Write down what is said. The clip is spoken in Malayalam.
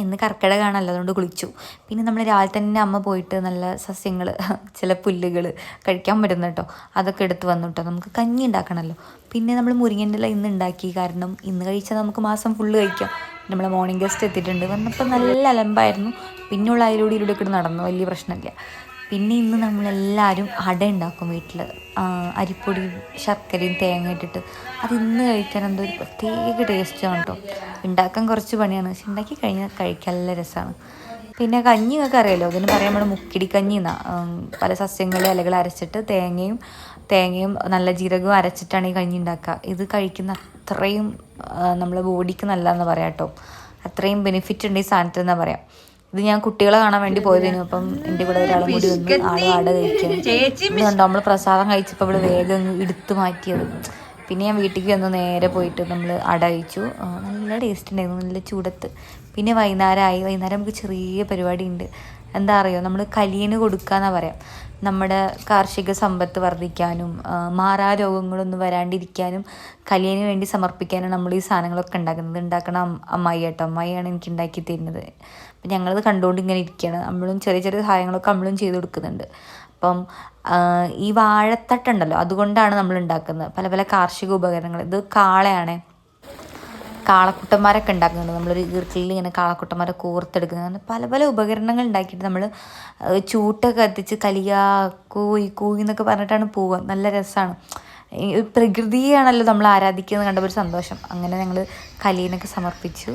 ഇന്ന് കർക്കിടകമാണല്ലോ, അതുകൊണ്ട് കുളിച്ചു. പിന്നെ നമ്മൾ രാവിലെ തന്നെ അമ്മ പോയിട്ട് നല്ല സസ്യങ്ങൾ, ചില പുല്ലുകൾ കഴിക്കാൻ പറ്റുന്ന കേട്ടോ, അതൊക്കെ എടുത്ത് വന്നു കേട്ടോ. നമുക്ക് കഞ്ഞി ഉണ്ടാക്കണമല്ലോ. പിന്നെ നമ്മൾ മുരിങ്ങൻ്റെ ഇല ഇന്ന് ഉണ്ടാക്കി, കാരണം ഇന്ന് കഴിച്ചാൽ നമുക്ക് മാസം ഫുള്ള് കഴിക്കാം. നമ്മളെ മോർണിംഗ് ഗസ്റ്റ് എത്തിയിട്ടുണ്ട്. വന്നപ്പോൾ നല്ല അലമ്പായിരുന്നു. പിന്നെയുള്ള അതിലൂടെ ഒക്കെ നടന്നു, വലിയ പ്രശ്നമില്ല. പിന്നെ ഇന്ന് നമ്മളെല്ലാവരും അട ഉണ്ടാക്കും വീട്ടിൽ, അരിപ്പൊടിയും ശർക്കരയും തേങ്ങ ഇട്ടിട്ട്. അത് ഇന്ന് കഴിക്കാൻ എന്തോ ഒരു പ്രത്യേക ടേസ്റ്റാണ് കേട്ടോ. ഉണ്ടാക്കാൻ കുറച്ച് പണിയാണ്, പക്ഷെ ഉണ്ടാക്കി കഴിഞ്ഞാൽ കഴിക്കാൻ നല്ല രസമാണ്. പിന്നെ കഞ്ഞി ഒക്കെ അറിയാമല്ലോ, അതിന് പറയാൻ വേണം മുക്കിടി കഞ്ഞി എന്നാണ്. പല സസ്യങ്ങളുടെ ഇലകൾ അരച്ചിട്ട് തേങ്ങയും നല്ല ജീരകവും അരച്ചിട്ടാണ് ഈ കഞ്ഞി ഉണ്ടാക്കുക. ഇത് കഴിക്കുന്ന അത്രയും നമ്മളെ ബോഡിക്ക് നല്ലതെന്ന് പറയാം കേട്ടോ. അത്രയും ബെനിഫിറ്റ് ഉണ്ട് ഈ സാധനത്തിൽ എന്നാ പറയാം. ഇത് ഞാൻ കുട്ടികളെ കാണാൻ വേണ്ടി പോയതിനു, അപ്പം എൻ്റെ കൂടെ ഒരാളും കൂടി വന്ന് ആട് കഴിക്കാൻ. ഇതുകൊണ്ടോ നമ്മൾ പ്രസാദം കഴിച്ചപ്പോൾ ഇവിടെ വേഗം എടുത്തു മാറ്റിയത്. പിന്നെ ഞാൻ വീട്ടിലേക്ക് വന്ന് നേരെ പോയിട്ട് നമ്മൾ അട കഴിച്ചു. നല്ല ടേസ്റ്റ് ഉണ്ടായിരുന്നു, നല്ല ചൂടത്ത്. പിന്നെ വൈകുന്നേരം നമുക്ക് ചെറിയ പരിപാടി ഉണ്ട്. എന്താ അറിയോ, നമ്മൾ കലിയന് കൊടുക്കാന്നാ പറയാം. നമ്മുടെ കാർഷിക സമ്പത്ത് വർദ്ധിക്കാനും മാറാരോഗങ്ങളൊന്നും വരാണ്ടിരിക്കാനും കലിയന് വേണ്ടി സമർപ്പിക്കാനും നമ്മൾ ഈ സാധനങ്ങളൊക്കെ ഉണ്ടാക്കുന്നത്. ഉണ്ടാക്കണ അമ്മായി കേട്ടോ, അമ്മായിയാണ് എനിക്ക് ഉണ്ടാക്കി തരുന്നത്. അപ്പം ഞങ്ങളത് കണ്ടുകൊണ്ട് ഇങ്ങനെ ഇരിക്കുകയാണ്. നമ്മളും ചെറിയ ചെറിയ സഹായങ്ങളൊക്കെ നമ്മളും ചെയ്ത് കൊടുക്കുന്നുണ്ട്. അപ്പം ഈ വാഴത്തട്ടുണ്ടല്ലോ, അതുകൊണ്ടാണ് നമ്മൾ ഉണ്ടാക്കുന്നത് പല പല കാർഷിക ഉപകരണങ്ങൾ. ഇത് കാളയാണേ, കാളക്കുട്ടന്മാരൊക്കെ ഉണ്ടാക്കുന്നുണ്ട്. നമ്മളൊരു ഈർക്കിലിൽ ഇങ്ങനെ കാളക്കുട്ടന്മാരെ കോർത്തെടുക്കുന്നത്, പല പല ഉപകരണങ്ങൾ ഉണ്ടാക്കിയിട്ട് നമ്മൾ ചൂട്ടൊക്കെ കത്തിച്ച് കലിയാ കൂയി കൂയി എന്നൊക്കെ പറഞ്ഞിട്ടാണ് പോവുക. നല്ല രസമാണ്. പ്രകൃതിയാണല്ലോ നമ്മൾ ആരാധിക്കുന്നത് കണ്ടപ്പോൾ ഒരു സന്തോഷം. അങ്ങനെ ഞങ്ങൾ കലീനൊക്കെ സമർപ്പിച്ചു.